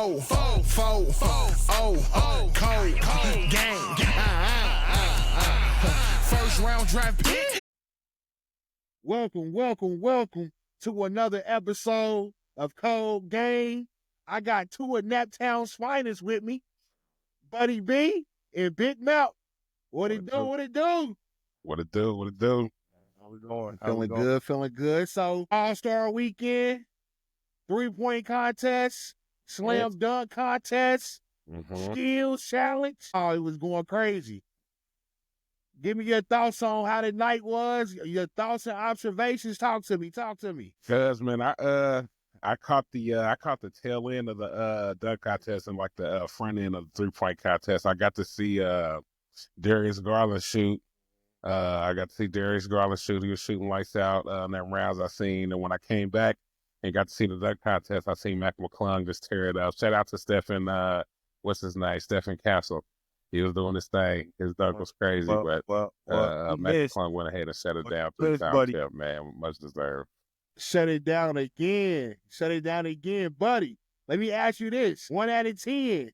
Cold game. First round draft pick. Welcome to another episode of Cold Game. I got two of Naptown's finest with me, Buddy B and bigg.malc. What it do? What it do? How we going? Feeling good. So, All-Star Weekend, 3-point contest, slam dunk contest, skills challenge. Oh, it was going crazy. Give me your thoughts on how the night was, your thoughts and observations. Talk to me. Cause man, I caught the tail end of the dunk contest and like the front end of the 3-point contest. I got to see Darius Garland shoot. He was shooting lights out in that rounds I seen. And when I came back and got to see the dunk contest, I seen Mcclung just tear it up. Shout out to Stephen, Stephen Castle. He was doing his thing. His dunk was crazy, but Mcclung went ahead and shut it down 3 times. Yeah, man, much deserved. Shut it down again, buddy. Let me ask you this: 1 out of 10,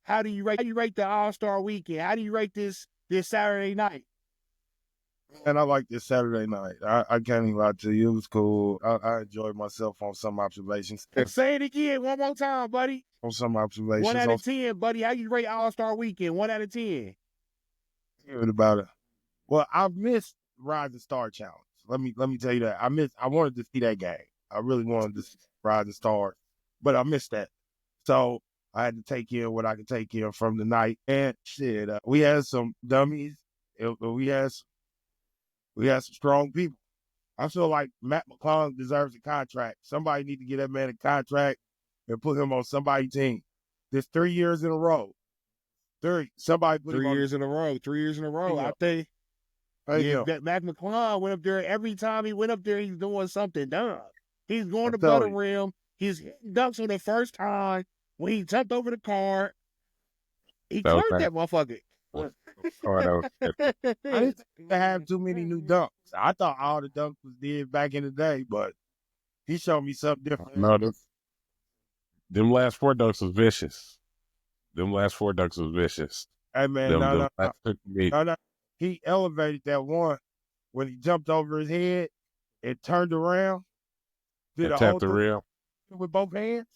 how do you rate the All-Star Weekend? How do you rate this Saturday night? And I like this Saturday night. I can't even lie to you. It was cool. I enjoyed myself on some observations. Say it again one more time, buddy. On some observations. 1 out of 10, buddy. How you rate All-Star Weekend? 1 out of 10. Good about it. Well, I missed Rising Star Challenge. Let me tell you that. I wanted to see that game. I really wanted to see Rising Star, but I missed that. So I had to take in what I could take in from the night. And shit, we had some dummies. We had some strong people. I feel like Mcclung deserves a contract. Somebody need to get that man a contract and put him on somebody's team. This 3 years in a row. Somebody put 3 him years in a row. 3 years in a row. Yeah. I think Mcclung went up there. Every time he went up there, he's doing something dumb. He's going above the rim. He's hitting dunks on the first time. When he jumped over the card, he cleared that motherfucker. I didn't think they have too many new dunks. I thought all the dunks was did back in the day, but he showed me something different. No, them last 4 dunks was vicious. Hey man, no. He elevated that one when he jumped over his head and turned around. Tapped the rim with both hands.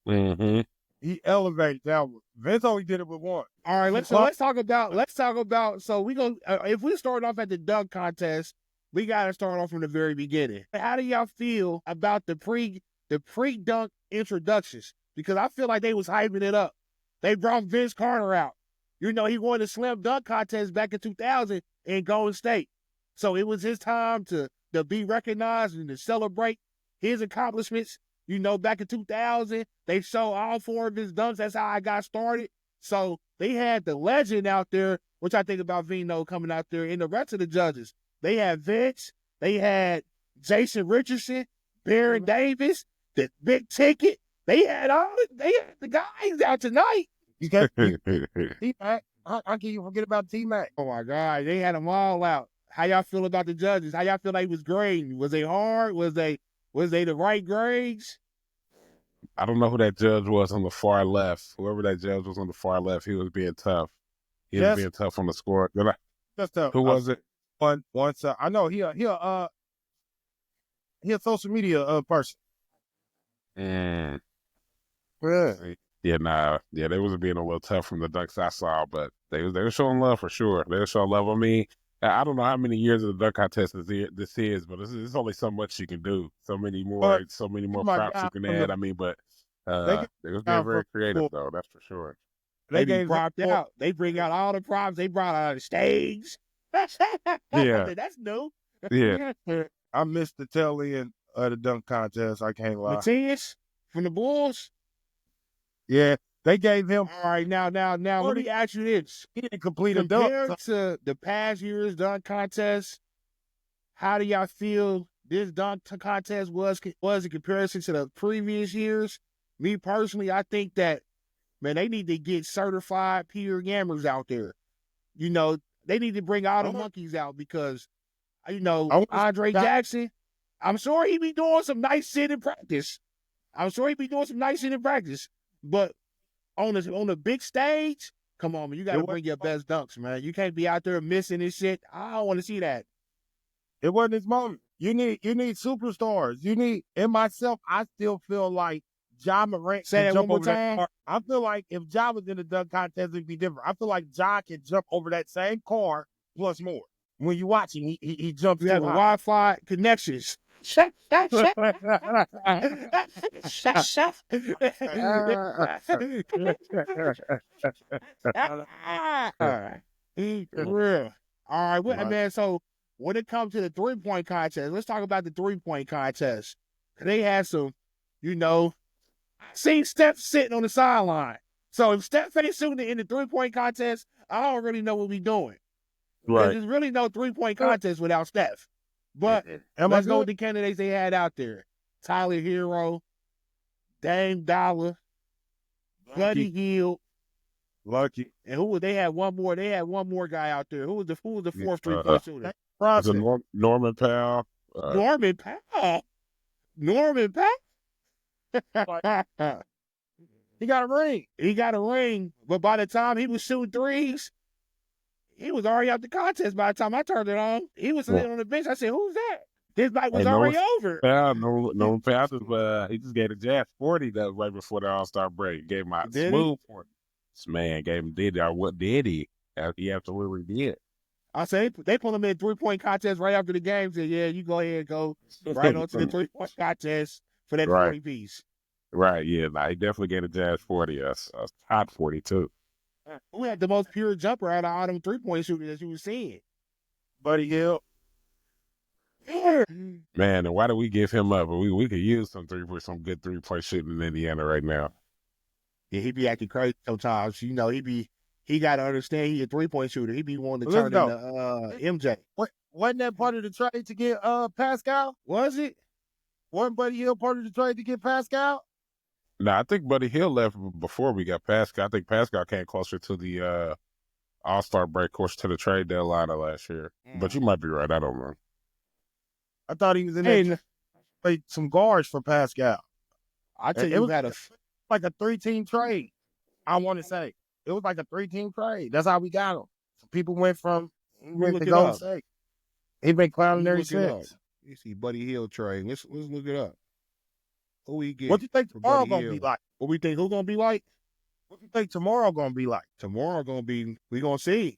Mm-hmm. He elevated that one. Vince only did it with one. All right, let's talk about. So we go. If we start off at the dunk contest, we got to start off from the very beginning. How do y'all feel about the pre-dunk introductions? Because I feel like they was hyping it up. They brought Vince Carter out. You know, he won the slam dunk contest back in 2000 in Golden State. So it was his time to be recognized and to celebrate his accomplishments. You know, back in 2000, they showed all 4 of his dunks. That's how I got started. So they had the legend out there, which I think about Vino coming out there, and the rest of the judges. They had Vince. They had Jason Richardson, Baron Davis, the Big Ticket. They had the guys out tonight. You can't T-Mac. How can you forget about T-Mac? Oh, my God. They had them all out. How y'all feel about the judges? How y'all feel like was grading? Was they hard? Was they the right grades? I don't know who that judge was on the far left. Whoever that judge was on the far left, he was being tough. He was being tough on the score. That's tough. Who was it? Once I know he a social media person. Yeah, they was being a little tough from the dunks I saw, but they were showing love for sure. They were showing love. I mean, I don't know how many years of the dunk contest this is, but there's only so much you can do. So many more props you can add. I mean, but they was being very creative though. That's for sure. They be propped out. They bring out all the props. They brought out the stage. Yeah, that's new. Yeah, I missed the tail end of the dunk contest. I can't lie. Matias from the Bulls. Yeah, they gave him. All right, now, let me ask you this. He didn't complete a dunk. Compared to the past year's dunk contest, how do y'all feel this dunk contest was in comparison to the previous years? Me personally, I think that, man, they need to get certified Peter Gammers out there. You know, they need to bring all the monkeys out because, you know, Andre Jackson, I'm sure he be doing some nice shit in practice. But on the big stage, come on, man, you got to bring your best dunks, man. You can't be out there missing this shit. I don't want to see that. It wasn't his moment. You need superstars. You need, and myself, I still feel like Ja Morant Say can that jump one more over that time. car. I feel like if Ja was in the dunk contest, it'd be different. I feel like Ja can jump over that same car plus more. When you watch him, he jumps You too have the high. Wi-Fi connections. Real. All right, man. So when it comes to the 3-point contest, let's talk about the 3-point contest. They had some, I seen Steph sitting on the sideline. So if Steph ain't shooting in the 3-point contest, I don't really know what we doing. Because there's really no 3-point contest without Steph. But let's go with the candidates they had out there. Tyler Herro, Dame Dollar, Buddy Hield. Lucky. And they had one more. They had one more guy out there. Who was the fourth 3-point shooter? Was it Norman Powell? Norman Powell. Norman Powell. He got a ring. He got a ring, but by the time he was shooting threes, he was already out the contest. By the time I turned it on, he was sitting on the bench. I said, "Who's that?" His night was already over. Norman Powell he just gave the Jazz 40 that right before the All-Star break. Gave him a smooth 40. This man gave him what did he? He absolutely did. I say they put him in 3-point contest right after the game. Said, "Yeah, you go ahead and go right onto the 3-point contest for that 40 piece." Right, yeah. He definitely gave the Jazz 40. A hot 42. Who had the most pure jumper out of all them 3-point shooters that you were seeing? Buddy Hield. Man, and why do we give him up? We could use some good 3-point shooting in Indiana right now. Yeah, he be acting crazy sometimes. He got to understand he a 3-point shooter. He be wanting to turn into MJ. Wasn't that part of the trade to get Pascal? Was it? Wasn't Buddy Hield part of the trade to get Pascal? No, I think Buddy Hield left before we got Pascal. I think Pascal came closer to the All-Star break, course to the trade deadline of last year. But you might be right. I don't know. I thought he was in there played some guards for Pascal. I tell you, it was like a 3-team trade. I want to say it was like a 3-team trade. That's how we got him. So people went from to Golden State. He been clowning there since. You see Buddy Hield trade. Let's look it up. Who we get? What you think tomorrow gonna be like? What we think who gonna be like? What you think tomorrow gonna be like? Tomorrow gonna be, we gonna see.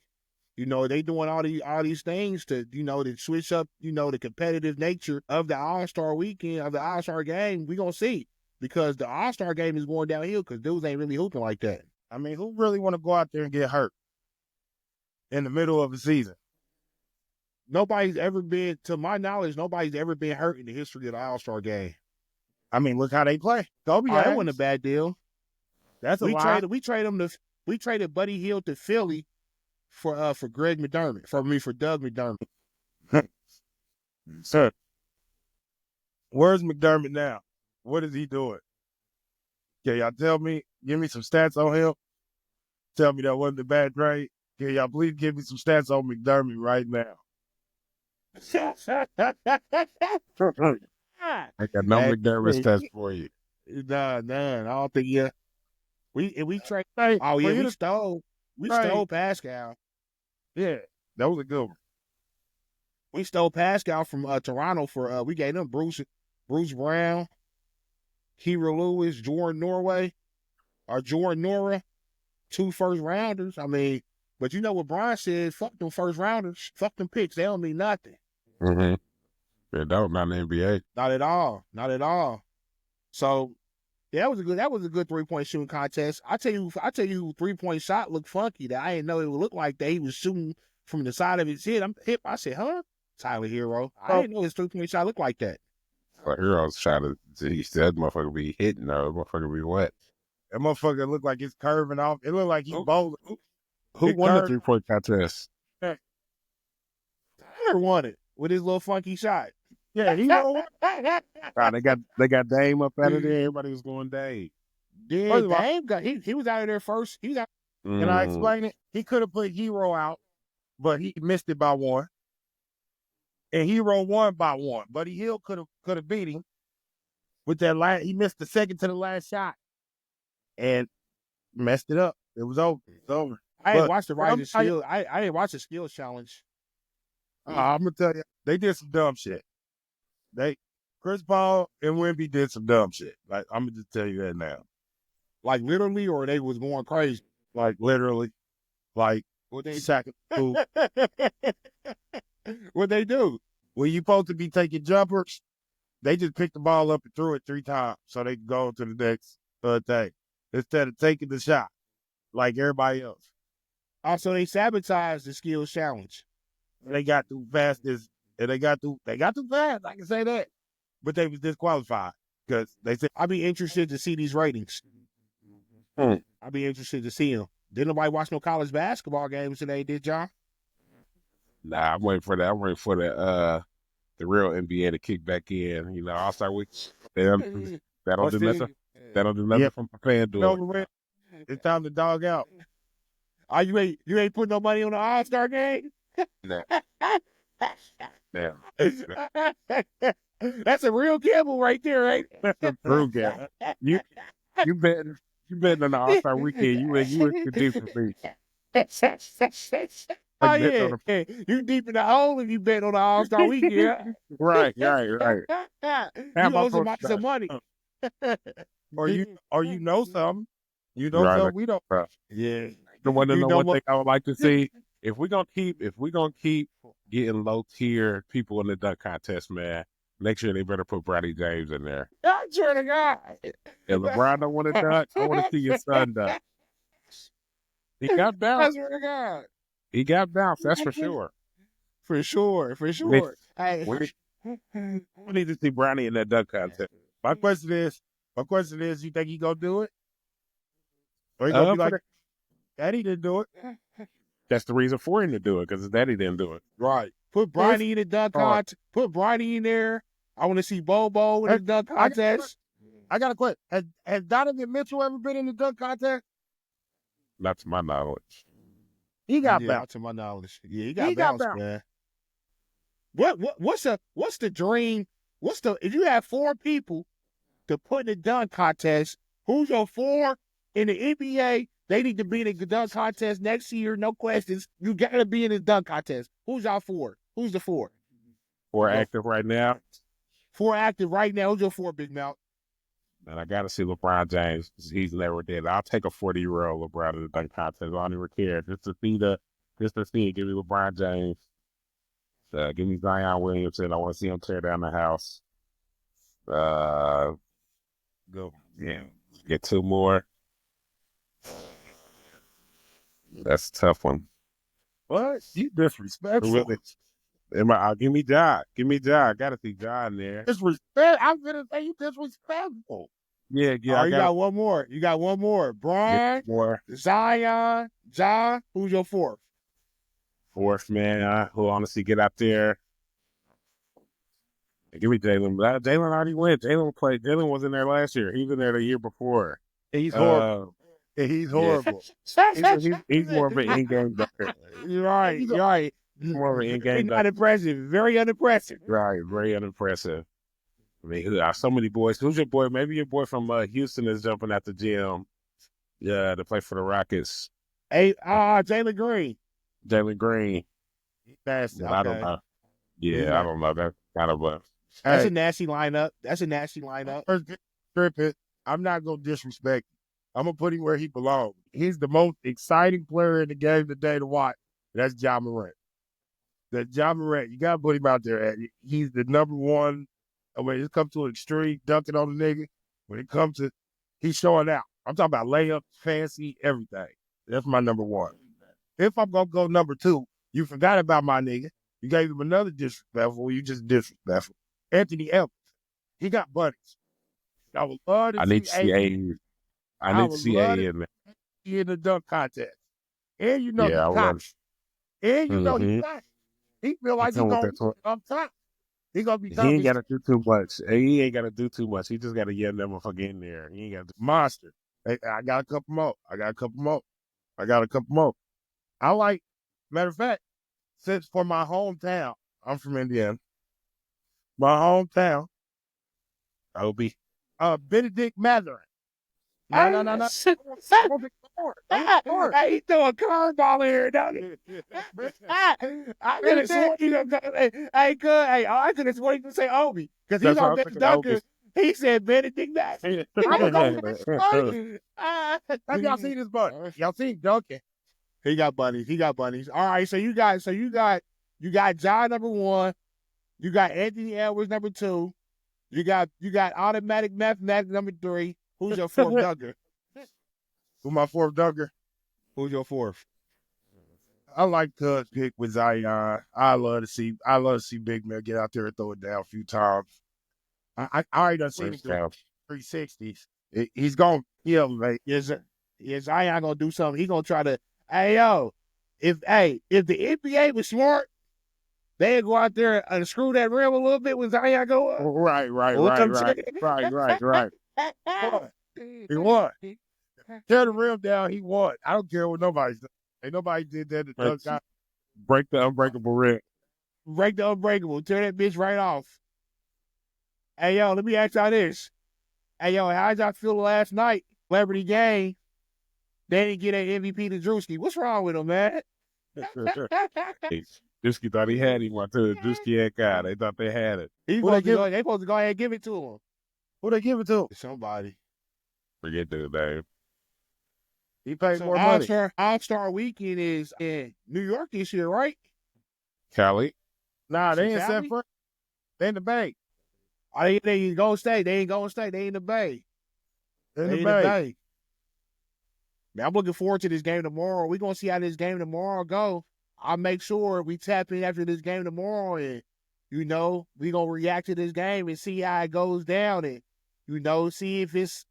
They doing all these things to, to switch up, the competitive nature of the All-Star weekend, of the All-Star game. We gonna see. Because the All-Star game is going downhill because dudes ain't really hooping like that. I mean, who really want to go out there and get hurt in the middle of the season? Nobody's ever been, to my knowledge, nobody's ever been hurt in the history of the All-Star game. I mean, look how they play. Kobe, that wasn't a bad deal. That's we traded Buddy Hield to Philly for Greg McDermott, for Doug McDermott. Sir, where's McDermott now? What is he doing? Can y'all tell me? Give me some stats on him. Tell me that wasn't a bad trade. Can y'all please give me some stats on McDermott right now? I got no McDermott stats for you. Nah, I don't think we trade. Oh yeah, we stole Pascal. Yeah, that was a good one. We stole Pascal from Toronto for we gave them Bruce Brown, Herro Lewis, Jordan Nora, 2 first-rounders. I mean, but you know what Brian said, fuck them first-rounders, fuck them picks, they don't mean nothing. Mm-hmm. Yeah, that was not in the NBA. Not at all. So yeah, that was a good 3-point shooting contest. I tell you, 3-point shot looked funky. That I didn't know it would look like that. He was shooting from the side of his hip. I said, huh? Tyler Herro. I didn't know his 3-point shot looked like that. Well, Herro's shot, he said, motherfucker be hitting though. Motherfucker be wet. That motherfucker looked like it's curving off. It looked like he's bowling. Who won the 3-point contest? Tyler won it with his little funky shot. Yeah, he won. They got Dame up out of there. Everybody was going Dame. Yeah, Dame he was out of there first. He was out. Can I explain it? He could have put Herro out, but he missed it by 1. And Herro won by 1. Buddy Hield could have beat him with that last. He missed the second to the last shot. and messed it up. It was over. It's over. I ain't But watched the I'm Rising Skill. I ain't watched the skills challenge. I'm gonna tell you, they did some dumb shit. Chris Paul and Wemby did some dumb shit. Like, I'm gonna just tell you that now. Like literally, or they was going crazy. Like literally, like What they second fool. what they do? When you supposed to be taking jumpers, they just picked the ball up and threw it 3 times so they could go to the next thing instead of taking the shot like everybody else. Also, they sabotaged the skills challenge. They got too fast they got too fast. I can say that, but they was disqualified because they said, I'd be interested to see these ratings. I'd be interested to see them. Didn't nobody watch no college basketball games today, did y'all? Nah, I'm waiting for that. I'm waiting for the real NBA to kick back in. You know, All-Star Week. That'll do nothing. That'll do nothing from FanDuel. It's time to dog out. Oh, you ain't putting no money on the All-Star game? Nah. Damn. That's a real gamble right there, right? That's a true gamble. You betting on the All-Star Weekend. You in deep for me. Oh yeah, you deep in the hole if you bet on the All-Star Weekend. Right. You owe somebody some money. or you know something. You know Right. something we don't. Yeah. The one You know one what- thing I would like to see, if we're gonna keep getting low tier people in the dunk contest, man, make sure they better put Bronny James in there. I swear to God. If LeBron don't want to dunk, I want to see your son dunk. He got I bounced. swear to God. He got bounced. That's for sure. For sure. We need to see Bronny in that dunk contest. My question is, you think he gonna do it? Or he gonna be like, Daddy didn't do it? That's the reason for him to do it, because his daddy didn't do it. Right. Put Bronny in the dunk contest. Put Bronny in there. I want to see Bobo in the dunk contest. I got a question. Has Donovan Mitchell ever been in the dunk contest? Not to my knowledge. He got Yeah, bounced. to my knowledge. Yeah, he got bounced, man. What's the dream? If you have 4 people to put in the dunk contest, who's your 4 in the NBA? They need to be in the dunk contest next year, no questions. You gotta be in the dunk contest. Who's y'all 4? Who's the 4? 4 active right now. 4 active right now. Who's your 4, bigg.malc? And I gotta see LeBron James. He's never did. I'll take a 40-year-old LeBron in the dunk contest. I don't even care. Just to see. Give me LeBron James. Give me Zion Williamson. I want to see him tear down the house. Go. Yeah. Get 2 more. That's a tough one. What? You disrespectful. Give me Ja. I gotta see Ja in there. Disrespect. I'm gonna say you disrespectful. Yeah. Oh, you got one more. You got one more. Brian, More. Zion, Ja. Who's your 4th? 4th man. Who honestly get out there. Give me Jalen. Jalen already went. Jalen was in there last year. He was in there the year before. He's horrible. He's horrible. He's more of an in-game dunker. You're right. More of an in-game Not dunker. impressive. Very unimpressive. Right, very unimpressive. I mean, so many boys. Who's your boy? Maybe your boy from Houston is jumping at the gym. Yeah, to play for the Rockets. Hey, Jalen Green. Jalen Green. That's I don't know. Yeah, I don't know. That's kind of a. That's a nasty lineup. Tripping. I'm not gonna disrespect him. I'm gonna put him where he belongs. He's the most exciting player in the game today to watch. That's Ja Morant. You gotta put him out there. He's the number one. When it comes to an extreme dunking on the nigga, when it comes to he's showing out. I'm talking about layups, fancy, everything. That's my number 1. If I'm gonna go number 2, you forgot about my nigga. You gave him another disrespectful. You just disrespectful. Anthony Edwards. He got buddies. I would love to I need to see A. I need to see A in there. In the dunk contest. And you know Yeah, I he's got would. it. And you know he's got it. He feel like he's gonna be up top. He gonna be He tough. ain't gotta do too much. He ain't gotta do too much. He just gotta get that motherfucker in there. He ain't gotta do monster. Hey, I got a couple more. I like, matter of fact, since for my hometown, I'm from Indiana. My hometown, Obi. Benedict Matherin. No. Hey, he threw a curveball here, doggy. I could have sworn you gonna hey, good. Hey, I could have sworn you gonna say Obi. Because he's That's what our I'm best thinking. Obi. dunker. He said Benedict Matthews. I'm going with bunny. Have y'all seen this bunny? Y'all seen Duncan? He got bunnies. He got bunnies. All right, so you got John number 1. You got Anthony Edwards number 2. You got automatic mathematics number 3. Who's your 4th dunker? Who my 4th dunker? Who's your 4th? I like Cuz pick with Zion. I love to see Big Man get out there and throw it down a few times. I already done seen him do 360s. He's gonna elevate. Yes, Zion gonna do something. He gonna try to. Hey yo, if the NBA was smart, they'd go out there and screw that rim a little bit when Zion go up. Right. He won. Tear the rim down. He won. I don't care what nobody's done. Ain't nobody did that to Doug guy. Break the unbreakable rim. Break the unbreakable. Tear that bitch right off. Hey yo, let me ask y'all this. Hey yo, how'd y'all feel last night? Celebrity game. They didn't get an MVP to Drewski. What's wrong with him, man? Drewski thought he had him until Drewski had got. They thought they had it. They supposed to go ahead and give it to him. Who they give it to? Somebody. Forget the name. He paid more money. All-Star Weekend is in New York this year, right? Cali. Nah, they ain't Cali? set for. They in the Bay. They ain't Golden State. They ain't Golden State. They in the Bay. They in the Bay. Man, I'm looking forward to this game tomorrow. We're going to see how this game tomorrow go. I'll make sure we tap in after this game tomorrow and, we're going to react to this game and see how it goes down and, see if it's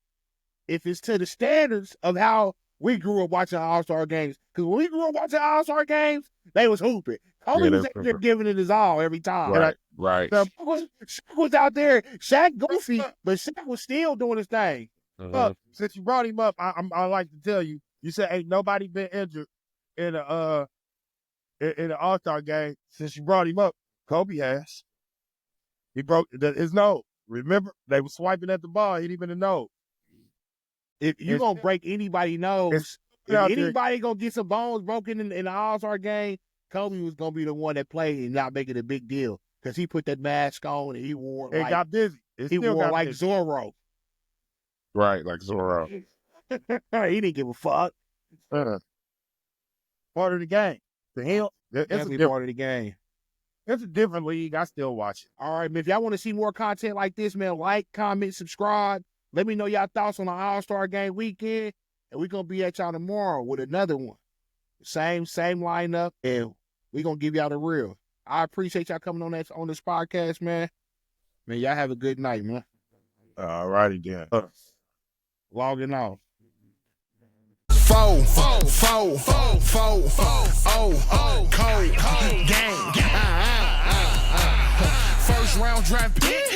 to the standards of how we grew up watching All-Star games. Because when we grew up watching All-Star games, they was hooping. Kobe was out there giving it his all every time. Right. Shaq was out there. Shaq goofy, but Shaq was still doing his thing. Look, since you brought him up, I like to tell you. You said ain't nobody been injured in an All-Star game since you brought him up. Kobe has. He broke his nose. Remember, they were swiping at the ball. He didn't even know. If you're going to break anybody's nose, if anybody going to get some bones broken in the All-Star game, Kobe was going to be the one that played and not make it a big deal because he put that mask on and he wore it got busy. He wore like Zorro. Right, like Zorro. He didn't give a fuck. Part of the game. To him, it's part of the game. It's a different league. I still watch it. All right, man. If y'all want to see more content like this, man, like, comment, subscribe. Let me know y'all thoughts on the All-Star Game weekend. And we're going to be at y'all tomorrow with another one. Same lineup. And we're going to give y'all the real. I appreciate y'all coming on this podcast, man. Man, y'all have a good night, man. All righty, then. Logging off. Four, cold game. First round draft pick.